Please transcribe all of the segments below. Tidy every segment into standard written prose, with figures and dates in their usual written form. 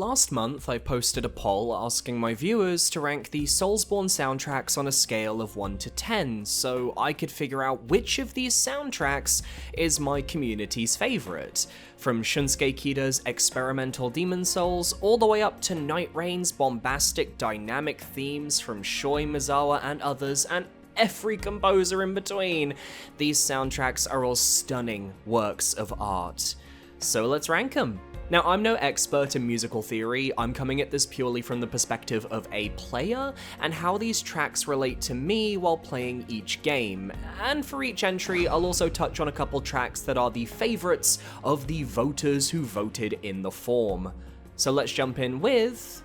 Last month, I posted a poll asking my viewers to rank the Soulsborne soundtracks on a scale of 1 to 10, so I could figure out which of these soundtracks is my community's favourite. From Shunsuke Kida's experimental Demon Souls, all the way up to Nightreign's bombastic dynamic themes from Shoei Mizawa and others, and every composer in between. These soundtracks are all stunning works of art. So let's rank them. Now, I'm no expert in musical theory, I'm coming at this purely from the perspective of a player, and how these tracks relate to me while playing each game. And for each entry, I'll also touch on a couple tracks that are the favourites of the voters who voted in the form. So let's jump in with...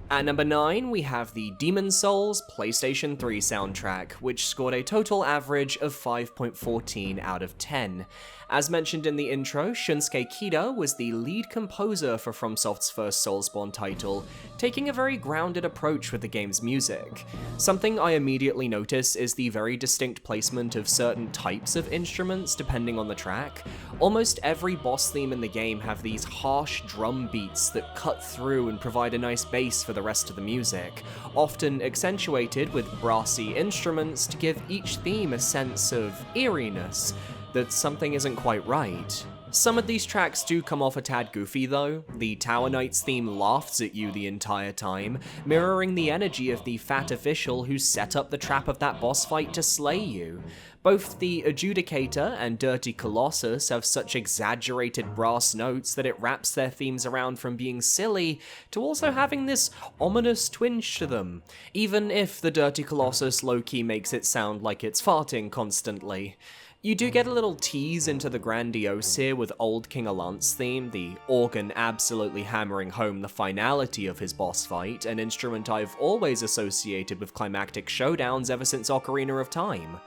At number 9, we have the Demon Souls PlayStation 3 soundtrack, which scored a total average of 5.14 out of 10. As mentioned in the intro, Shunsuke Kida was the lead composer for FromSoft's first Soulsborne title, taking a very grounded approach with the game's music. Something I immediately notice is the very distinct placement of certain types of instruments depending on the track. Almost every boss theme in the game have these harsh drum beats that cut through and provide a nice bass for the rest of the music, often accentuated with brassy instruments to give each theme a sense of eeriness, that something isn't quite right. Some of these tracks do come off a tad goofy though. The Tower Knights theme laughs at you the entire time, mirroring the energy of the fat official who set up the trap of that boss fight to slay you. Both the Adjudicator and Dirty Colossus have such exaggerated brass notes that it wraps their themes around from being silly to also having this ominous twinge to them, even if the Dirty Colossus low-key makes it sound like it's farting constantly. You do get a little tease into the grandiose here with Old King Alant's theme, the organ absolutely hammering home the finality of his boss fight, an instrument I've always associated with climactic showdowns ever since Ocarina of Time.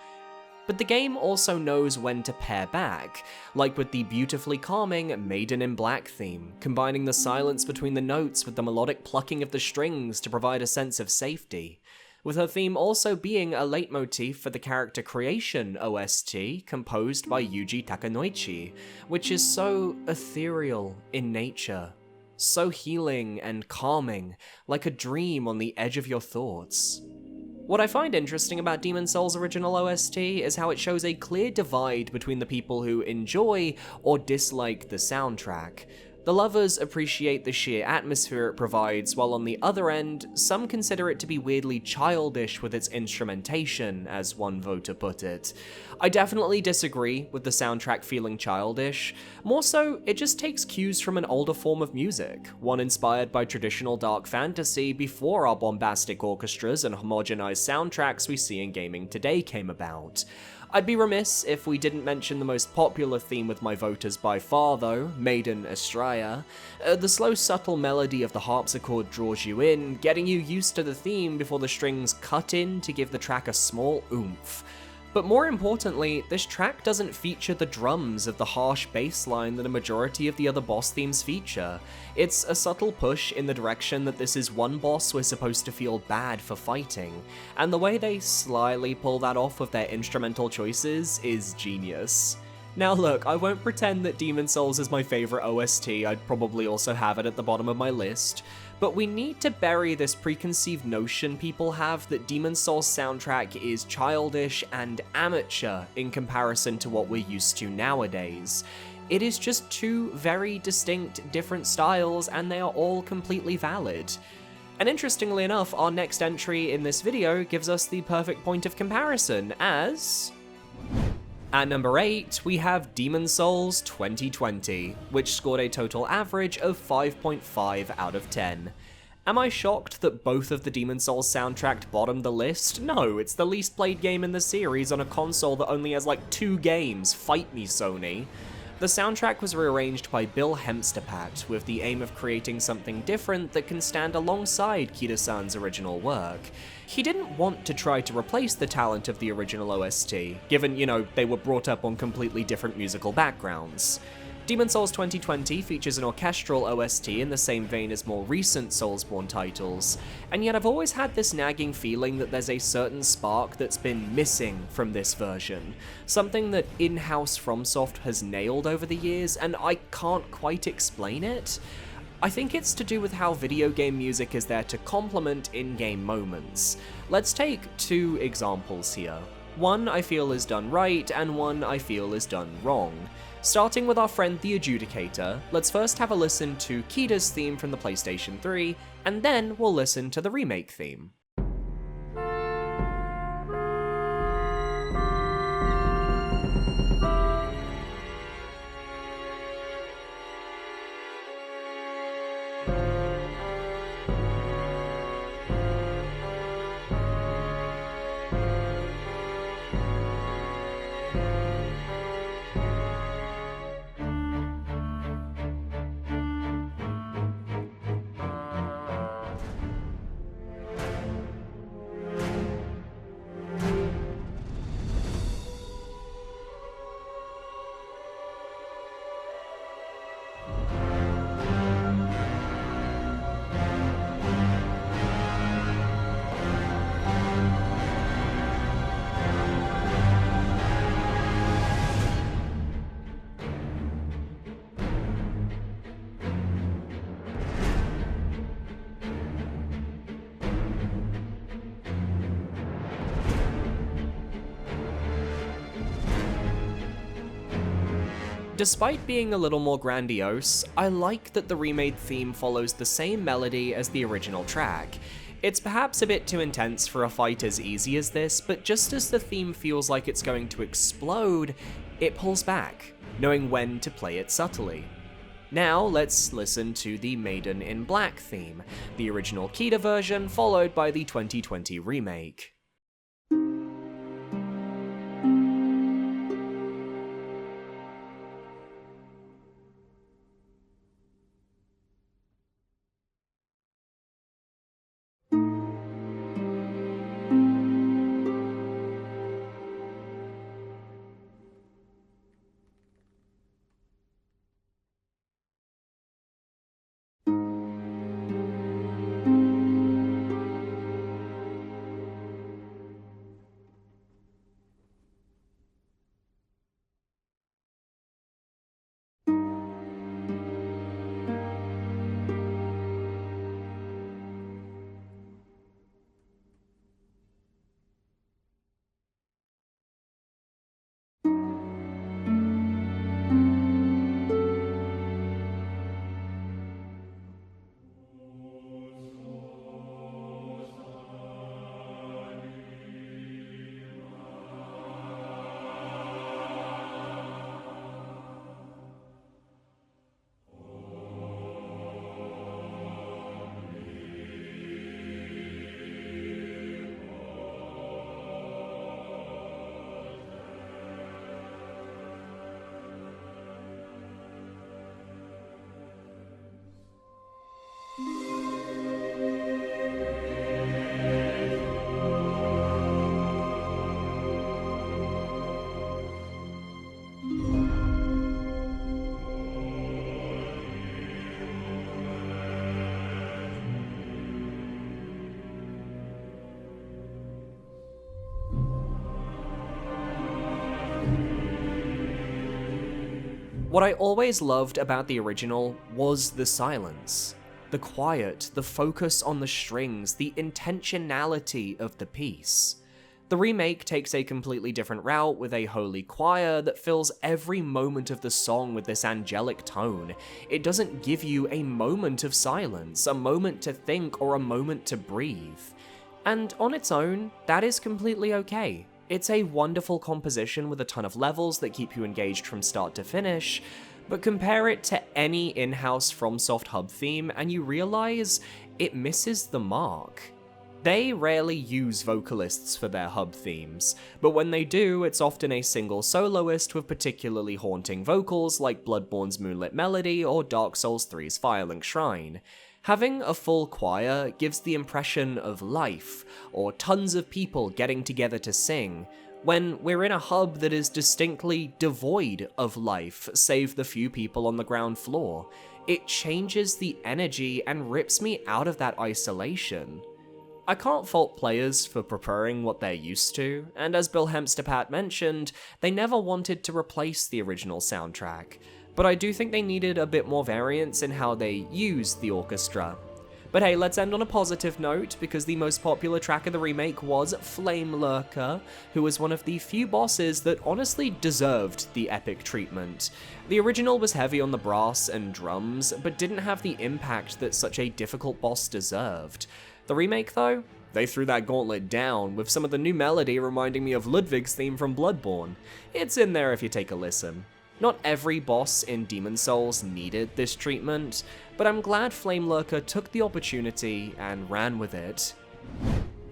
But the game also knows when to pare back, like with the beautifully calming Maiden in Black theme, combining the silence between the notes with the melodic plucking of the strings to provide a sense of safety, with her theme also being a leitmotif for the character creation OST composed by Yuji Takanoichi, which is so ethereal in nature, so healing and calming, like a dream on the edge of your thoughts. What I find interesting about Demon Souls' original OST is how it shows a clear divide between the people who enjoy or dislike the soundtrack. The lovers appreciate the sheer atmosphere it provides, while on the other end, some consider it to be weirdly childish with its instrumentation, as one voter put it. I definitely disagree with the soundtrack feeling childish. More so, it just takes cues from an older form of music, one inspired by traditional dark fantasy before our bombastic orchestras and homogenized soundtracks we see in gaming today came about. I'd be remiss if we didn't mention the most popular theme with my voters by far though, Maiden Estrella. The slow subtle melody of the harpsichord draws you in, getting you used to the theme before the strings cut in to give the track a small oomph. But more importantly, this track doesn't feature the drums of the harsh bass line that a majority of the other boss themes feature. It's a subtle push in the direction that this is one boss we're supposed to feel bad for fighting, and the way they slyly pull that off with their instrumental choices is genius. Now look, I won't pretend that Demon Souls is my favourite OST, I'd probably also have it at the bottom of my list, but we need to bury this preconceived notion people have that Demon Souls' soundtrack is childish and amateur in comparison to what we're used to nowadays. It is just two very distinct, different styles, and they are all completely valid. And interestingly enough, our next entry in this video gives us the perfect point of comparison, as... At number 8, we have Demon Souls 2020, which scored a total average of 5.5 out of 10. Am I shocked that both of the Demon Souls soundtrack bottomed the list? No, it's the least played game in the series on a console that only has like 2 games, fight me Sony. The soundtrack was rearranged by Bill Hemsterpat with the aim of creating something different that can stand alongside Kida-san's original work. He didn't want to try to replace the talent of the original OST, given, they were brought up on completely different musical backgrounds. Demon Souls 2020 features an orchestral OST in the same vein as more recent Soulsborne titles, and yet I've always had this nagging feeling that there's a certain spark that's been missing from this version, something that in-house FromSoft has nailed over the years, and I can't quite explain it. I think it's to do with how video game music is there to complement in-game moments. Let's take two examples here. One I feel is done right, and one I feel is done wrong. Starting with our friend the Adjudicator, let's first have a listen to Kita's theme from the PlayStation 3, and then we'll listen to the remake theme. Despite being a little more grandiose, I like that the remade theme follows the same melody as the original track. It's perhaps a bit too intense for a fight as easy as this, but just as the theme feels like it's going to explode, it pulls back, knowing when to play it subtly. Now let's listen to the Maiden in Black theme, the original Kita version followed by the 2020 remake. What I always loved about the original was the silence. The quiet, the focus on the strings, the intentionality of the piece. The remake takes a completely different route with a holy choir that fills every moment of the song with this angelic tone. It doesn't give you a moment of silence, a moment to think, or a moment to breathe. And on its own, that is completely okay. It's a wonderful composition with a ton of levels that keep you engaged from start to finish, but compare it to any in-house FromSoft hub theme and you realize it misses the mark. They rarely use vocalists for their hub themes, but when they do, it's often a single soloist with particularly haunting vocals like Bloodborne's Moonlit Melody or Dark Souls 3's Firelink Shrine. Having a full choir gives the impression of life, or tons of people getting together to sing, when we're in a hub that is distinctly devoid of life, save the few people on the ground floor. It changes the energy and rips me out of that isolation. I can't fault players for preferring what they're used to, and as Bill Hempsterpat mentioned, they never wanted to replace the original soundtrack. but I do think they needed a bit more variance in how they used the orchestra. But hey, let's end on a positive note, because the most popular track of the remake was Flame Lurker, who was one of the few bosses that honestly deserved the epic treatment. The original was heavy on the brass and drums, but didn't have the impact that such a difficult boss deserved. The remake though? They threw that gauntlet down, with some of the new melody reminding me of Ludwig's theme from Bloodborne. It's in there if you take a listen. Not every boss in Demon Souls needed this treatment, but I'm glad Flame Lurker took the opportunity and ran with it.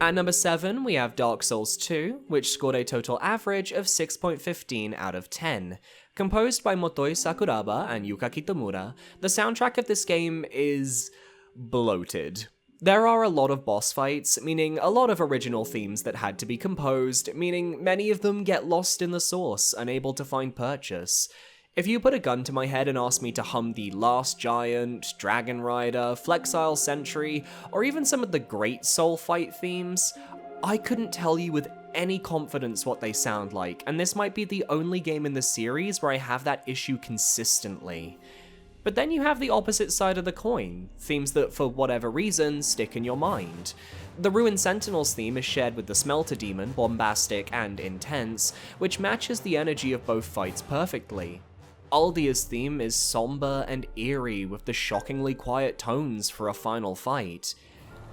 At number 7, we have Dark Souls 2, which scored a total average of 6.15 out of 10. Composed by Motoi Sakuraba and Yuka Kitamura, the soundtrack of this game is bloated. There are a lot of boss fights, meaning a lot of original themes that had to be composed, meaning many of them get lost in the source, unable to find purchase. If you put a gun to my head and asked me to hum the Last Giant, Dragon Rider, Flexile Sentry, or even some of the great soul fight themes, I couldn't tell you with any confidence what they sound like, and this might be the only game in the series where I have that issue consistently. But then you have the opposite side of the coin, themes that for whatever reason stick in your mind. The Ruined Sentinels theme is shared with the Smelter Demon, bombastic and intense, which matches the energy of both fights perfectly. Aldia's theme is somber and eerie with the shockingly quiet tones for a final fight.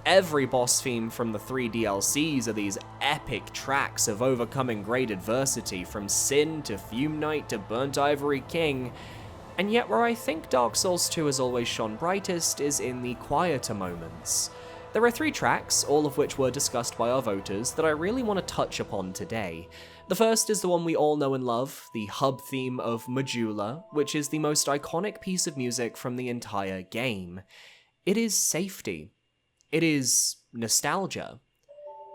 Every boss theme from the 3 DLCs are these epic tracks of overcoming great adversity, from Sin to Fume Knight to Burnt Ivory King. And yet where I think Dark Souls 2 has always shone brightest is in the quieter moments. There are 3 tracks, all of which were discussed by our voters, that I really want to touch upon today. The first is the one we all know and love, the hub theme of Majula, which is the most iconic piece of music from the entire game. It is safety. It is nostalgia.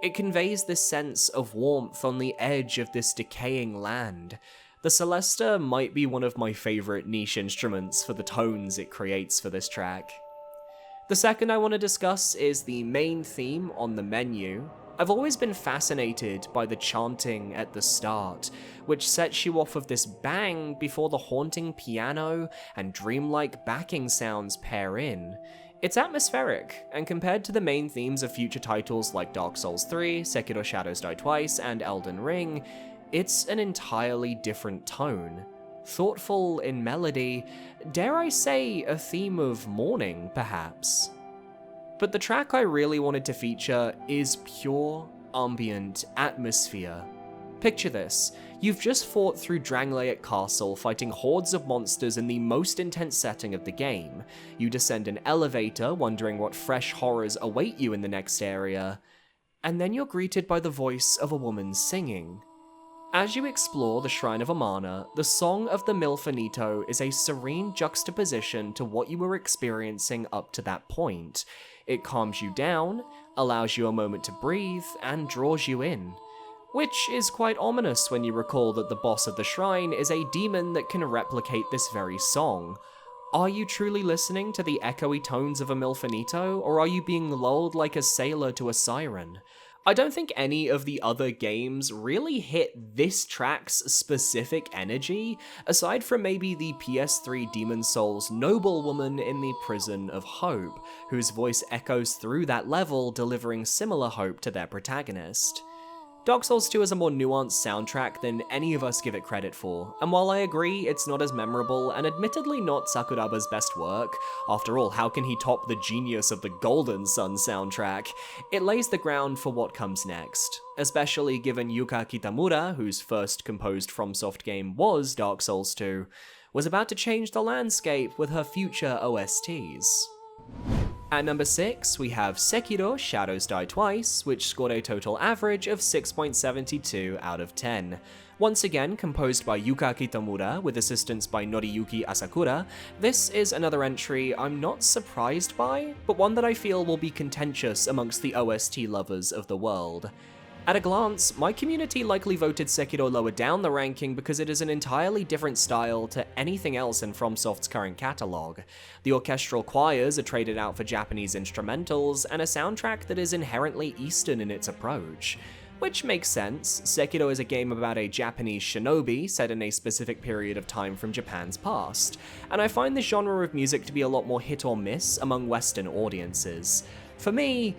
It conveys this sense of warmth on the edge of this decaying land. The Celesta might be one of my favourite niche instruments for the tones it creates for this track. The second I want to discuss is the main theme on the menu. I've always been fascinated by the chanting at the start, which sets you off with this bang before the haunting piano and dreamlike backing sounds pair in. It's atmospheric, and compared to the main themes of future titles like Dark Souls 3, Sekiro Shadows Die Twice, and Elden Ring, it's an entirely different tone. Thoughtful in melody, dare I say a theme of mourning, perhaps. But the track I really wanted to feature is pure, ambient atmosphere. Picture this, you've just fought through Drangleic Castle fighting hordes of monsters in the most intense setting of the game. You descend an elevator wondering what fresh horrors await you in the next area, and then you're greeted by the voice of a woman singing. As you explore the Shrine of Amana, the Song of the Milfanito is a serene juxtaposition to what you were experiencing up to that point. It calms you down, allows you a moment to breathe, and draws you in. Which is quite ominous when you recall that the boss of the shrine is a demon that can replicate this very song. Are you truly listening to the echoey tones of a Milfanito, or are you being lulled like a sailor to a siren? I don't think any of the other games really hit this track's specific energy, aside from maybe the PS3 Demon Souls Noblewoman in the Prison of Hope, whose voice echoes through that level, delivering similar hope to their protagonist. Dark Souls 2 is a more nuanced soundtrack than any of us give it credit for, and while I agree it's not as memorable and admittedly not Sakuraba's best work, after all, how can he top the genius of the Golden Sun soundtrack, it lays the ground for what comes next, especially given Yuka Kitamura, whose first composed FromSoft game was Dark Souls 2, was about to change the landscape with her future OSTs. At number 6, we have Sekiro Shadows Die Twice, which scored a total average of 6.72 out of 10. Once again composed by Yuka Kitamura with assistance by Noriyuki Asakura, this is another entry I'm not surprised by, but one that I feel will be contentious amongst the OST lovers of the world. At a glance, my community likely voted Sekiro lower down the ranking because it is an entirely different style to anything else in FromSoft's current catalogue. The orchestral choirs are traded out for Japanese instrumentals, and a soundtrack that is inherently Eastern in its approach. Which makes sense. Sekiro is a game about a Japanese shinobi set in a specific period of time from Japan's past, and I find this genre of music to be a lot more hit or miss among Western audiences. For me,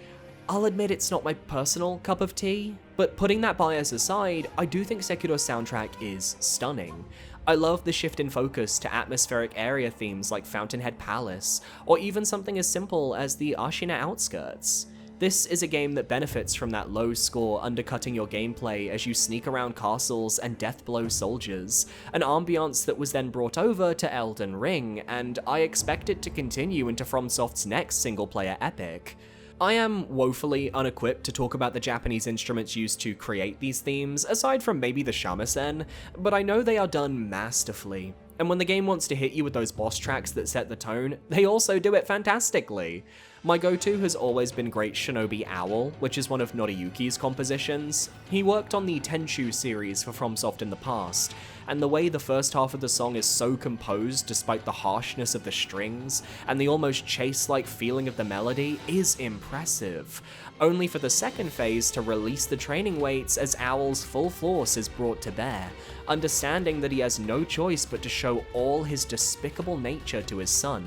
I'll admit it's not my personal cup of tea, but putting that bias aside, I do think Sekiro's soundtrack is stunning. I love the shift in focus to atmospheric area themes like Fountainhead Palace, or even something as simple as the Ashina outskirts. This is a game that benefits from that low score undercutting your gameplay as you sneak around castles and deathblow soldiers, an ambiance that was then brought over to Elden Ring, and I expect it to continue into FromSoft's next single-player epic. I am woefully unequipped to talk about the Japanese instruments used to create these themes, aside from maybe the shamisen, but I know they are done masterfully. And when the game wants to hit you with those boss tracks that set the tone, they also do it fantastically. My go-to has always been Great Shinobi Owl, which is one of Noriyuki's compositions. He worked on the Tenchu series for FromSoft in the past, and the way the first half of the song is so composed despite the harshness of the strings, and the almost chase-like feeling of the melody is impressive, only for the second phase to release the training weights as Owl's full force is brought to bear, understanding that he has no choice but to show all his despicable nature to his son.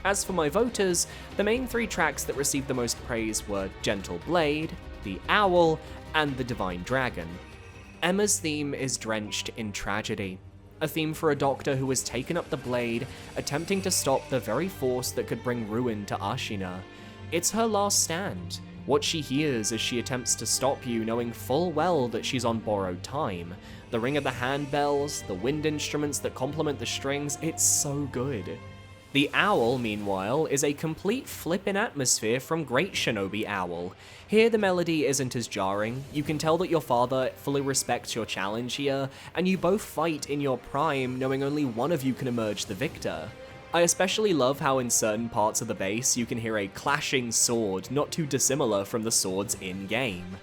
As for my voters, the main three tracks that received the most praise were Gentle Blade, The Owl, and The Divine Dragon. Emma's theme is drenched in tragedy, a theme for a doctor who has taken up the blade, attempting to stop the very force that could bring ruin to Ashina. It's her last stand, what she hears as she attempts to stop you, knowing full well that she's on borrowed time. The ring of the handbells, the wind instruments that complement the strings, it's so good. The Owl, meanwhile, is a complete flip in atmosphere from Great Shinobi Owl. Here the melody isn't as jarring, you can tell that your father fully respects your challenge here, and you both fight in your prime knowing only one of you can emerge the victor. I especially love how in certain parts of the bass you can hear a clashing sword not too dissimilar from the swords in-game.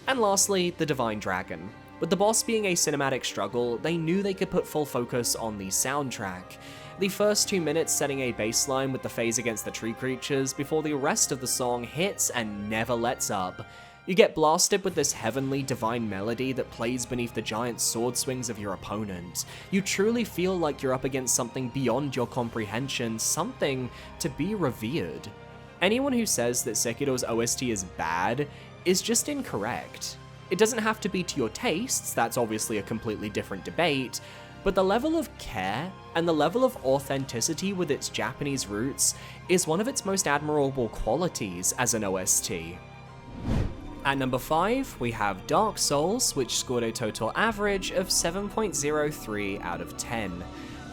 And lastly, the Divine Dragon. With the boss being a cinematic struggle, they knew they could put full focus on the soundtrack. The first 2 minutes setting a baseline with the phase against the tree creatures before the rest of the song hits and never lets up. You get blasted with this heavenly divine melody that plays beneath the giant sword swings of your opponent. You truly feel like you're up against something beyond your comprehension, something to be revered. Anyone who says that Sekiro's OST is bad is just incorrect. It doesn't have to be to your tastes, that's obviously a completely different debate, but the level of care and the level of authenticity with its Japanese roots is one of its most admirable qualities as an OST. At number 5, we have Dark Souls, which scored a total average of 7.03 out of 10.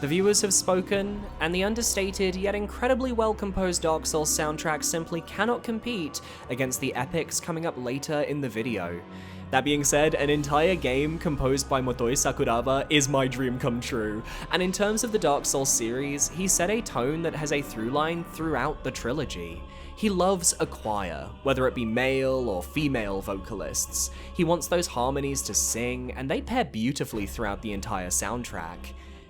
The viewers have spoken, and the understated yet incredibly well-composed Dark Souls soundtrack simply cannot compete against the epics coming up later in the video. That being said, an entire game composed by Motoi Sakuraba is my dream come true, and in terms of the Dark Souls series, he set a tone that has a through line throughout the trilogy. He loves a choir, whether it be male or female vocalists. He wants those harmonies to sing, and they pair beautifully throughout the entire soundtrack.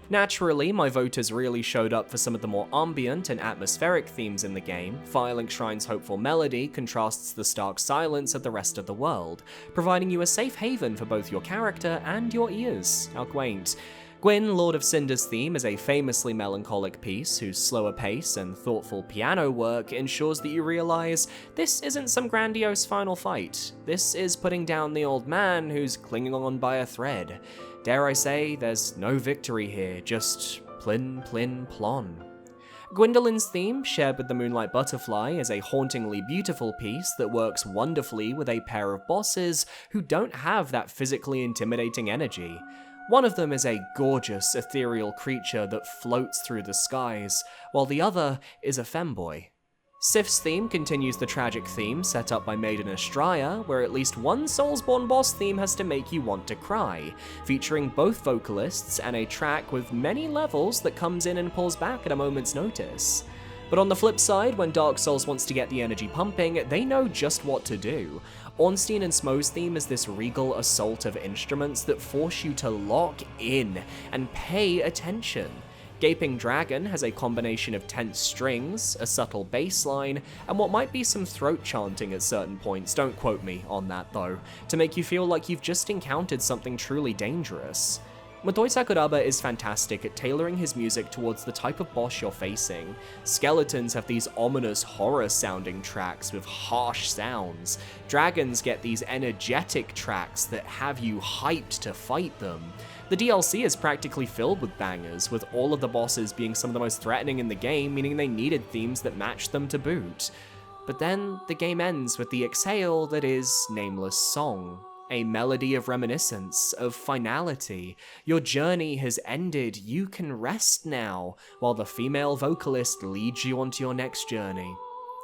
Naturally, my voters really showed up for some of the more ambient and atmospheric themes in the game. Firelink Shrine's hopeful melody contrasts the stark silence of the rest of the world, providing you a safe haven for both your character and your ears. How quaint. Gwyn, Lord of Cinder's theme is a famously melancholic piece whose slower pace and thoughtful piano work ensures that you realize this isn't some grandiose final fight. This is putting down the old man who's clinging on by a thread. Dare I say, there's no victory here, just plin plin plon. Gwendolyn's theme, shared with the Moonlight Butterfly, is a hauntingly beautiful piece that works wonderfully with a pair of bosses who don't have that physically intimidating energy. One of them is a gorgeous, ethereal creature that floats through the skies, while the other is a femboy. Sif's theme continues the tragic theme set up by Maiden Astraya, where at least one Soulsborne boss theme has to make you want to cry, featuring both vocalists and a track with many levels that comes in and pulls back at a moment's notice. But on the flip side, when Dark Souls wants to get the energy pumping, they know just what to do. Ornstein and Smo's theme is this regal assault of instruments that force you to lock in and pay attention. Gaping Dragon has a combination of tense strings, a subtle bass line, and what might be some throat chanting at certain points, don't quote me on that though, to make you feel like you've just encountered something truly dangerous. Motoi Sakuraba is fantastic at tailoring his music towards the type of boss you're facing. Skeletons have these ominous horror-sounding tracks with harsh sounds. Dragons get these energetic tracks that have you hyped to fight them. The DLC is practically filled with bangers, with all of the bosses being some of the most threatening in the game, meaning they needed themes that matched them to boot. But then, the game ends with the exhale that is Nameless Song. A melody of reminiscence, of finality. Your journey has ended, you can rest now, while the female vocalist leads you onto your next journey.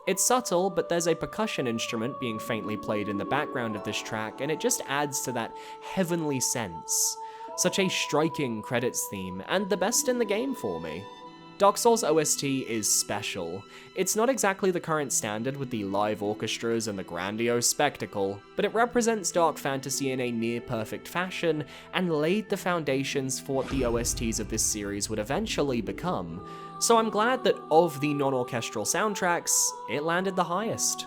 It's subtle, but there's a percussion instrument being faintly played in the background of this track, and it just adds to that heavenly sense. Such a striking credits theme, and the best in the game for me. Dark Souls OST is special. It's not exactly the current standard with the live orchestras and the grandiose spectacle, but it represents dark fantasy in a near-perfect fashion, and laid the foundations for what the OSTs of this series would eventually become. So I'm glad that of the non-orchestral soundtracks, it landed the highest.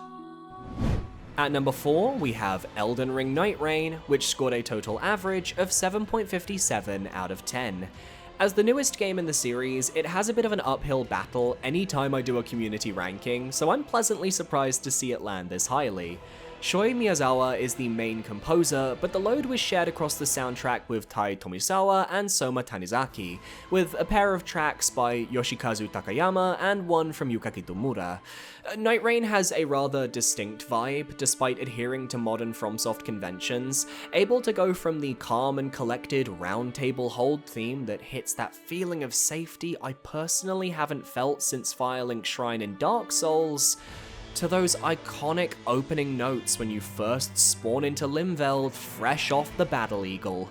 At number 4, we have Elden Ring Nightreign, which scored a total average of 7.57 out of 10. As the newest game in the series, it has a bit of an uphill battle anytime I do a community ranking, so I'm pleasantly surprised to see it land this highly. Shoei Miyazawa is the main composer, but the load was shared across the soundtrack with Tai Tomisawa and Soma Tanizaki, with a pair of tracks by Yoshikazu Takayama and one from Yuka Kitamura. Nightreign has a rather distinct vibe, despite adhering to modern FromSoft conventions, able to go from the calm and collected round-table hold theme that hits that feeling of safety I personally haven't felt since Firelink Shrine in Dark Souls, to those iconic opening notes when you first spawn into Limveld fresh off the Battle Eagle.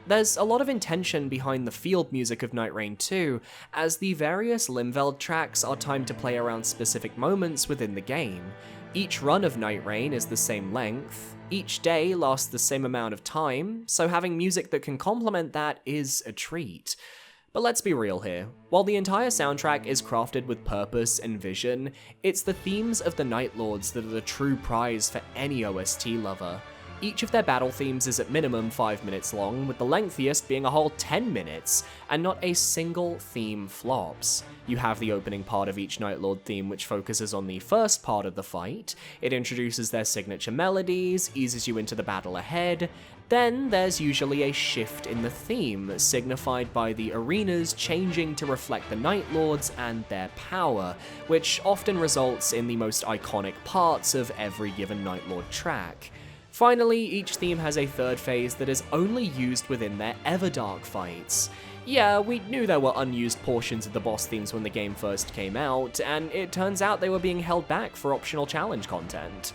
There's a lot of intention behind the field music of Nightreign too, as the various Limveld tracks are timed to play around specific moments within the game. Each run of Nightreign is the same length, each day lasts the same amount of time, so having music that can complement that is a treat. But let's be real here, while the entire soundtrack is crafted with purpose and vision, it's the themes of the Night Lords that are the true prize for any OST lover. Each of their battle themes is at minimum 5 minutes long, with the lengthiest being a whole 10 minutes, and not a single theme flops. You have the opening part of each Night Lord theme, which focuses on the first part of the fight. It introduces their signature melodies, eases you into the battle ahead. Then there's usually a shift in the theme, signified by the arenas changing to reflect the Night Lords and their power, which often results in the most iconic parts of every given Night Lord track. Finally, each theme has a third phase that is only used within their Everdark fights. Yeah, we knew there were unused portions of the boss themes when the game first came out, and it turns out they were being held back for optional challenge content.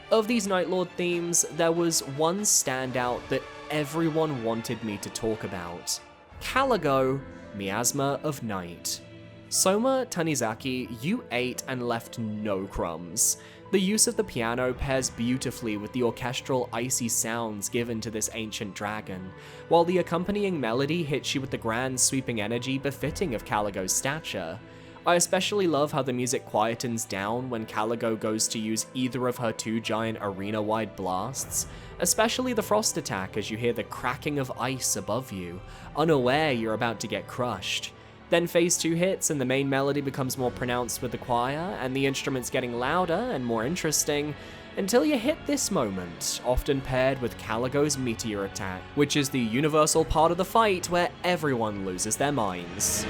Of these Night Lord themes, there was one standout that everyone wanted me to talk about. Caligo, Miasma of Night. Soma Tanizaki, you ate and left no crumbs. The use of the piano pairs beautifully with the orchestral icy sounds given to this ancient dragon, while the accompanying melody hits you with the grand sweeping energy befitting of Caligo's stature. I especially love how the music quietens down when Caligo goes to use either of her two giant arena-wide blasts, especially the frost attack as you hear the cracking of ice above you, unaware you're about to get crushed. Then phase 2 hits and the main melody becomes more pronounced with the choir, and the instruments getting louder and more interesting, until you hit this moment, often paired with Caligo's meteor attack, which is the universal part of the fight where everyone loses their minds.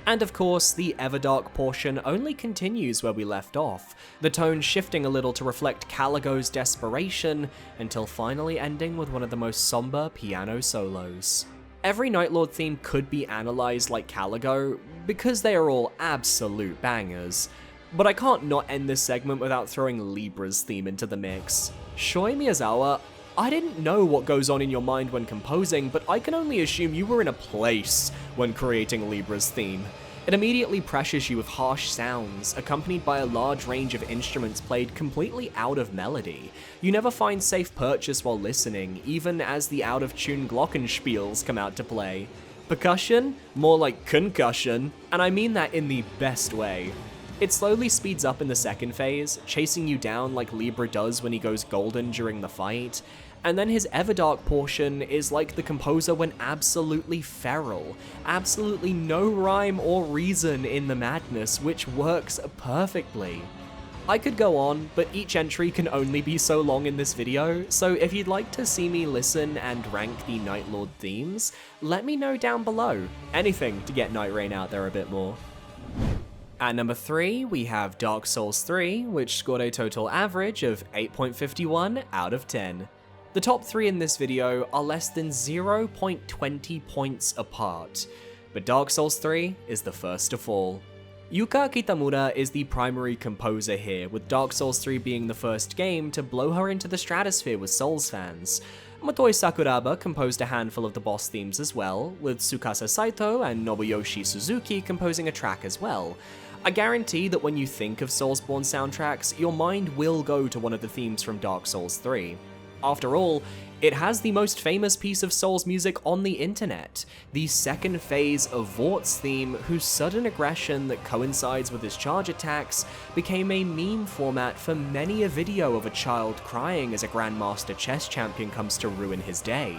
And of course, the Everdark portion only continues where we left off, the tone shifting a little to reflect Caligo's desperation, until finally ending with one of the most somber piano solos. Every Night Lord theme could be analysed like Caligo, because they are all absolute bangers, but I can't not end this segment without throwing Libra's theme into the mix. Shoi Miyazawa, I didn't know what goes on in your mind when composing, but I can only assume you were in a place when creating Libra's theme. It immediately pressures you with harsh sounds, accompanied by a large range of instruments played completely out of melody. You never find safe purchase while listening, even as the out-of-tune glockenspiels come out to play. Percussion? More like concussion, and I mean that in the best way. It slowly speeds up in the second phase, chasing you down like Libra does when he goes golden during the fight, and then his Everdark portion is like the composer went absolutely feral. Absolutely no rhyme or reason in the madness, which works perfectly. I could go on, but each entry can only be so long in this video, so if you'd like to see me listen and rank the Night Lord themes, let me know down below. Anything to get Nightreign out there a bit more. At number 3, we have Dark Souls 3, which scored a total average of 8.51 out of 10. The top 3 in this video are less than 0.20 points apart, but Dark Souls 3 is the first to fall. Yuka Kitamura is the primary composer here, with Dark Souls 3 being the first game to blow her into the stratosphere with Souls fans. Motoi Sakuraba composed a handful of the boss themes as well, with Tsukasa Saito and Nobuyoshi Suzuki composing a track as well. I guarantee that when you think of Soulsborne soundtracks, your mind will go to one of the themes from Dark Souls 3. After all, it has the most famous piece of Souls music on the internet, the second phase of Vort's theme, whose sudden aggression that coincides with his charge attacks became a meme format for many a video of a child crying as a Grandmaster chess champion comes to ruin his day.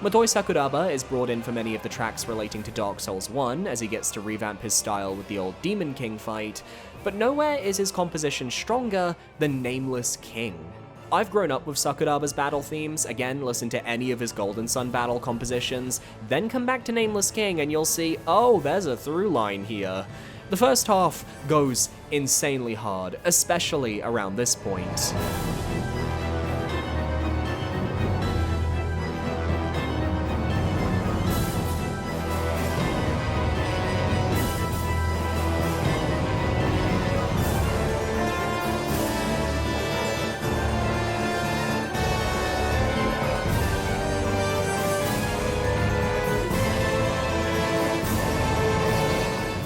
Motoi Sakuraba is brought in for many of the tracks relating to Dark Souls 1, as he gets to revamp his style with the old Demon King fight, but nowhere is his composition stronger than Nameless King. I've grown up with Sakuraba's battle themes. Again, listen to any of his Golden Sun battle compositions, then come back to Nameless King and you'll see, oh, there's a through line here. The first half goes insanely hard, especially around this point.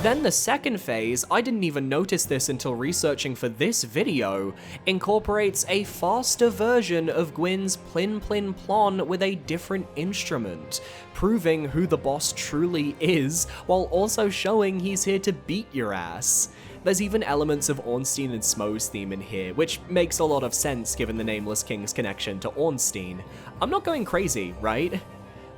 Then the second phase, I didn't even notice this until researching for this video, incorporates a faster version of Gwyn's Plin Plin Plon with a different instrument, proving who the boss truly is, while also showing he's here to beat your ass. There's even elements of Ornstein and Smo's theme in here, which makes a lot of sense given the Nameless King's connection to Ornstein. I'm not going crazy, right?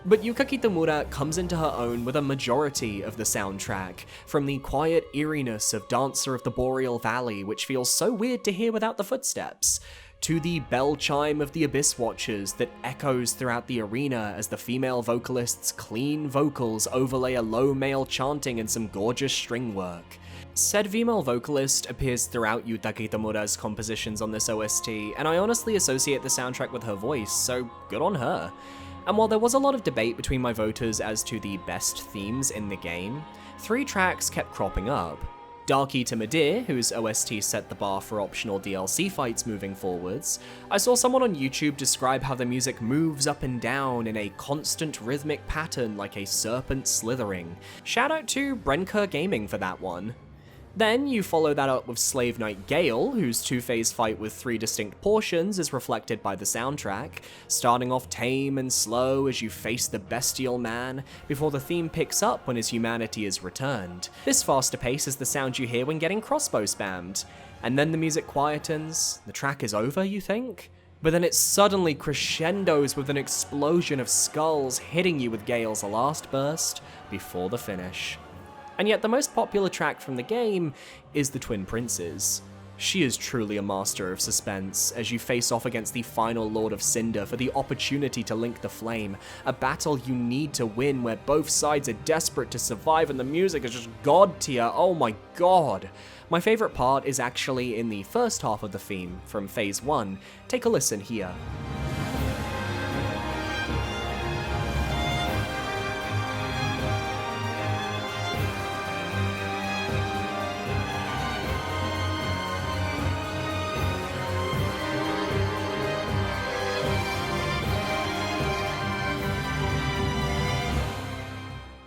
But Yuka Kitamura comes into her own with a majority of the soundtrack, from the quiet eeriness of Dancer of the Boreal Valley, which feels so weird to hear without the footsteps, to the bell chime of the Abyss Watchers that echoes throughout the arena as the female vocalist's clean vocals overlay a low male chanting and some gorgeous string work. Said female vocalist appears throughout Yuka Kitamura's compositions on this OST, and I honestly associate the soundtrack with her voice, so good on her. And while there was a lot of debate between my voters as to the best themes in the game, 3 tracks kept cropping up. Darky to Madir, whose OST set the bar for optional DLC fights moving forwards. I saw someone on YouTube describe how the music moves up and down in a constant rhythmic pattern like a serpent slithering. Shout out to Brenker Gaming for that one. Then you follow that up with Slave Knight Gale, whose 2-phase fight with 3 distinct portions is reflected by the soundtrack, starting off tame and slow as you face the bestial man, before the theme picks up when his humanity is returned. This faster pace is the sound you hear when getting crossbow spammed. And then the music quietens, the track is over, you think? But then it suddenly crescendos with an explosion of skulls hitting you with Gale's last burst before the finish. And yet the most popular track from the game is the Twin Princes. She is truly a master of suspense, as you face off against the final Lord of Cinder for the opportunity to link the flame, a battle you need to win where both sides are desperate to survive and the music is just god tier, oh my god. My favourite part is actually in the first half of the theme, from Phase 1. Take a listen here.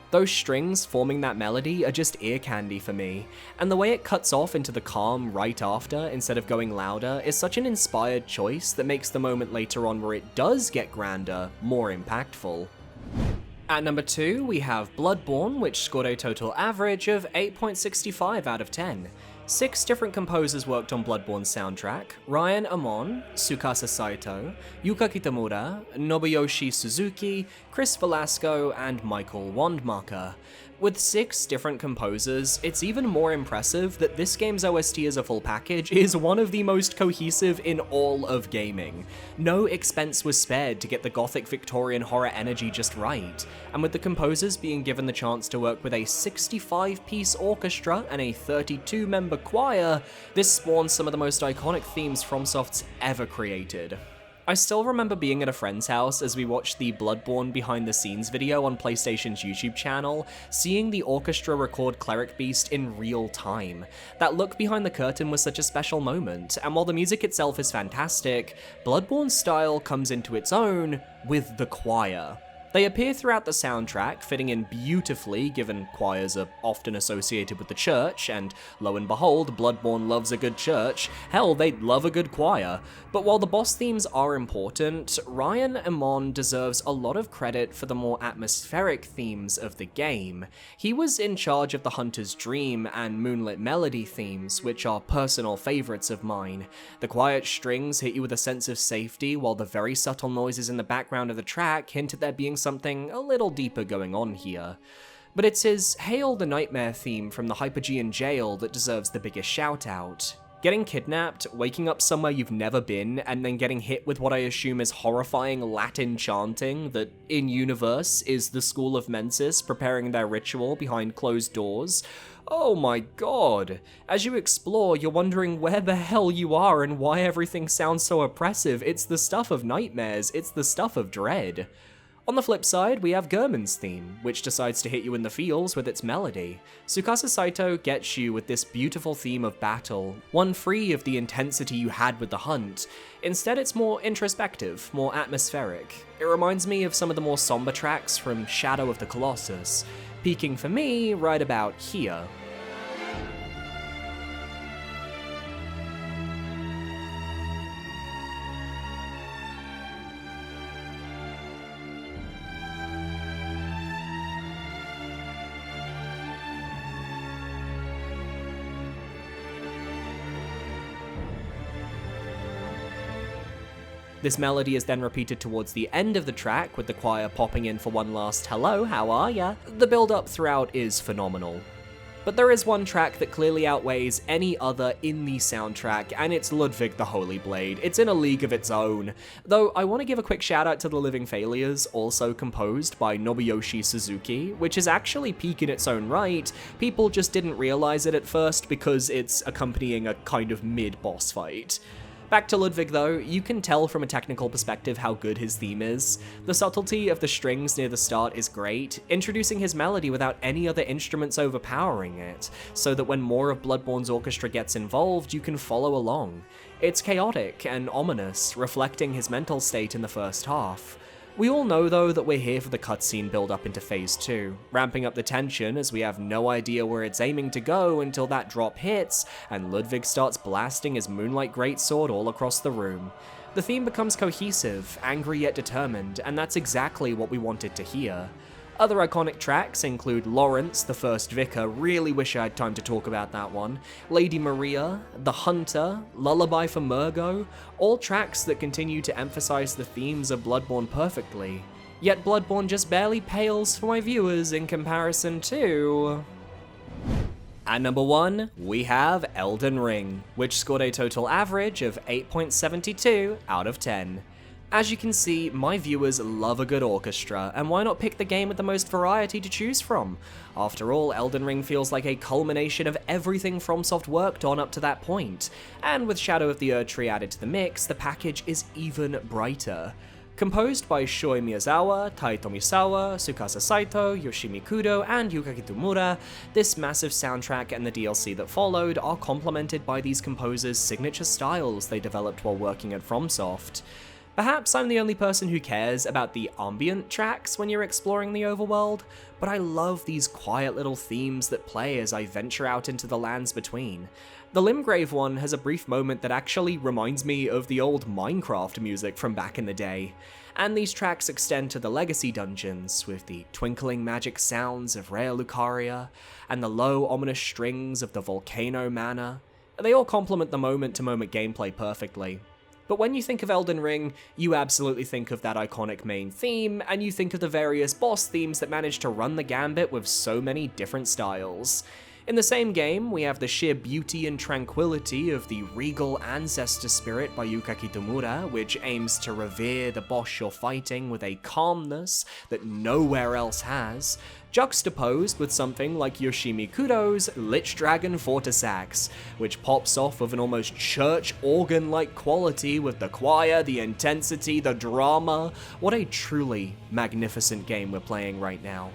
Those strings forming that melody are just ear candy for me, and the way it cuts off into the calm right after instead of going louder is such an inspired choice that makes the moment later on where it does get grander more impactful. At number 2, we have Bloodborne, which scored a total average of 8.65 out of 10. 6 different composers worked on Bloodborne's soundtrack: Ryan Amon, Tsukasa Saito, Yuka Kitamura, Nobuyoshi Suzuki, Chris Velasco, and Michael Wandmacher. With 6 different composers, it's even more impressive that this game's OST as a full package is one of the most cohesive in all of gaming. No expense was spared to get the gothic Victorian horror energy just right, and with the composers being given the chance to work with a 65-piece orchestra and a 32-member choir, this spawns some of the most iconic themes FromSoft's ever created. I still remember being at a friend's house as we watched the Bloodborne behind the scenes video on PlayStation's YouTube channel, seeing the orchestra record Cleric Beast in real time. That look behind the curtain was such a special moment, and while the music itself is fantastic, Bloodborne's style comes into its own with the choir. They appear throughout the soundtrack, fitting in beautifully given choirs are often associated with the church, and lo and behold, Bloodborne loves a good church. Hell, they'd love a good choir. But while the boss themes are important, Ryan Amon deserves a lot of credit for the more atmospheric themes of the game. He was in charge of the Hunter's Dream and Moonlit Melody themes, which are personal favorites of mine. The quiet strings hit you with a sense of safety, while the very subtle noises in the background of the track hint at there being something a little deeper going on here. But it's his Hail the Nightmare theme from the Hypergean jail that deserves the biggest shout out. Getting kidnapped, waking up somewhere you've never been, and then getting hit with what I assume is horrifying Latin chanting that, in universe, is the School of Mensis preparing their ritual behind closed doors. Oh my god. As you explore, you're wondering where the hell you are and why everything sounds so oppressive. It's the stuff of nightmares, it's the stuff of dread. On the flip side, we have Gurman's theme, which decides to hit you in the feels with its melody. Tsukasa Saito gets you with this beautiful theme of battle, one free of the intensity you had with the hunt. Instead, it's more introspective, more atmospheric. It reminds me of some of the more somber tracks from Shadow of the Colossus, peaking for me right about here. This melody is then repeated towards the end of the track, with the choir popping in for one last "hello, how are ya?" The build-up throughout is phenomenal. But there is one track that clearly outweighs any other in the soundtrack, and it's Ludwig the Holy Blade. It's in a league of its own. Though I want to give a quick shout out to The Living Failures, also composed by Nobuyoshi Suzuki, which is actually peak in its own right. People just didn't realize it at first because it's accompanying a kind of mid-boss fight. Back to Ludwig though, you can tell from a technical perspective how good his theme is. The subtlety of the strings near the start is great, introducing his melody without any other instruments overpowering it, so that when more of Bloodborne's orchestra gets involved, you can follow along. It's chaotic and ominous, reflecting his mental state in the first half. We all know though that we're here for the cutscene build up into Phase 2, ramping up the tension as we have no idea where it's aiming to go until that drop hits, and Ludwig starts blasting his Moonlight Greatsword all across the room. The theme becomes cohesive, angry yet determined, and that's exactly what we wanted to hear. Other iconic tracks include Lawrence, the First Vicar, really wish I had time to talk about that one, Lady Maria, The Hunter, Lullaby for Murgo, all tracks that continue to emphasize the themes of Bloodborne perfectly. Yet Bloodborne just barely pales for my viewers in comparison to... At number 1, we have Elden Ring, which scored a total average of 8.72 out of 10. As you can see, my viewers love a good orchestra, and why not pick the game with the most variety to choose from? After all, Elden Ring feels like a culmination of everything FromSoft worked on up to that point, and with Shadow of the Erdtree added to the mix, the package is even brighter. Composed by Shoei Miyazawa, Tai Tomisawa, Tsukasa Saito, Yoshimi Kudo, and Yuka Kitamura, this massive soundtrack and the DLC that followed are complemented by these composers' signature styles they developed while working at FromSoft. Perhaps I'm the only person who cares about the ambient tracks when you're exploring the overworld, but I love these quiet little themes that play as I venture out into the lands between. The Limgrave one has a brief moment that actually reminds me of the old Minecraft music from back in the day, and these tracks extend to the Legacy dungeons, with the twinkling magic sounds of Rea Lucaria, and the low ominous strings of the Volcano Manor. They all complement the moment-to-moment gameplay perfectly. But when you think of Elden Ring, you absolutely think of that iconic main theme, and you think of the various boss themes that manage to run the gambit with so many different styles. In the same game, we have the sheer beauty and tranquility of the regal ancestor spirit by Yuka Kitamura, which aims to revere the boss you're fighting with a calmness that nowhere else has, juxtaposed with something like Yoshimi Kudo's Lich Dragon Fortisax, which pops off with an almost church organ-like quality with the choir, the intensity, the drama. What a truly magnificent game we're playing right now.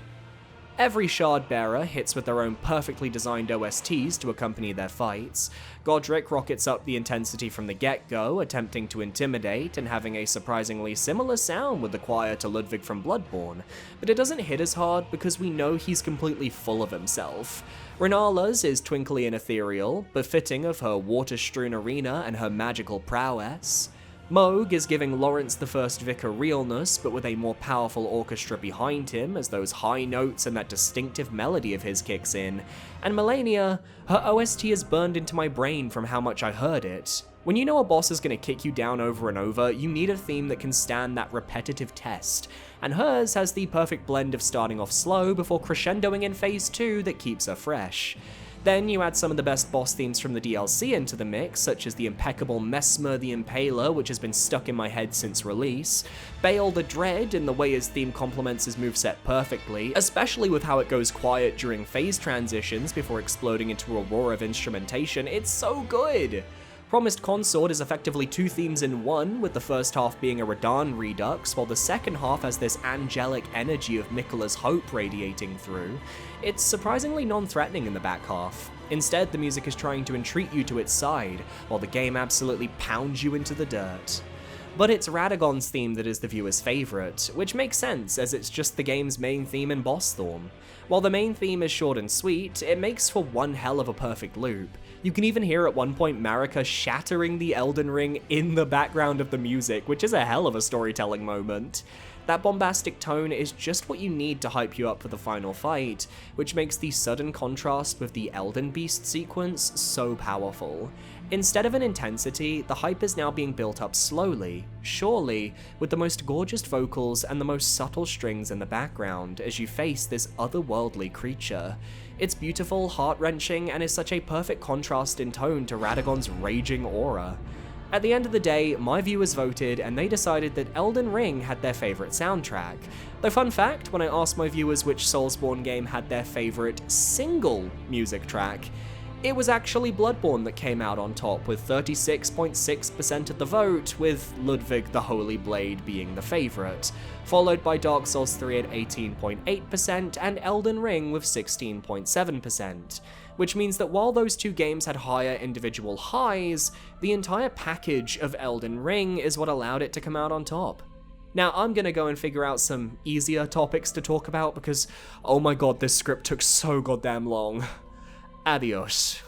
Every shard bearer hits with their own perfectly designed OSTs to accompany their fights. Godric rockets up the intensity from the get-go, attempting to intimidate and having a surprisingly similar sound with the choir to Ludwig from Bloodborne, but it doesn't hit as hard because we know he's completely full of himself. Renala's is twinkly and ethereal, befitting of her water-strewn arena and her magical prowess. Moog is giving Lawrence the First Vicar realness, but with a more powerful orchestra behind him as those high notes and that distinctive melody of his kicks in. And Melania, her OST is burned into my brain from how much I heard it. When you know a boss is going to kick you down over and over, you need a theme that can stand that repetitive test, and hers has the perfect blend of starting off slow before crescendoing in phase 2 that keeps her fresh. Then you add some of the best boss themes from the DLC into the mix, such as the impeccable Messmer the Impaler, which has been stuck in my head since release, Bale the Dread in the way his theme complements his moveset perfectly, especially with how it goes quiet during phase transitions before exploding into a roar of instrumentation. It's so good! Promised Consort is effectively two themes in one, with the first half being a Radahn redux, while the second half has this angelic energy of Miquella's hope radiating through. It's surprisingly non-threatening in the back half. Instead, the music is trying to entreat you to its side, while the game absolutely pounds you into the dirt. But it's Radagon's theme that is the viewer's favourite, which makes sense as it's just the game's main theme in Boss Thorn. While the main theme is short and sweet, it makes for one hell of a perfect loop. You can even hear at one point Marika shattering the Elden Ring in the background of the music, which is a hell of a storytelling moment. That bombastic tone is just what you need to hype you up for the final fight, which makes the sudden contrast with the Elden Beast sequence so powerful. Instead of an intensity, the hype is now being built up slowly, surely, with the most gorgeous vocals and the most subtle strings in the background as you face this otherworldly creature. It's beautiful, heart-wrenching, and is such a perfect contrast in tone to Radagon's raging aura. At the end of the day, my viewers voted and they decided that Elden Ring had their favourite soundtrack. Though fun fact, when I asked my viewers which Soulsborne game had their favourite single music track, it was actually Bloodborne that came out on top with 36.6% of the vote, with Ludwig the Holy Blade being the favourite, followed by Dark Souls 3 at 18.8% and Elden Ring with 16.7%. Which means that while those two games had higher individual highs, the entire package of Elden Ring is what allowed it to come out on top. Now I'm gonna go and figure out some easier topics to talk about because, oh my god, this script took so goddamn long. Adios.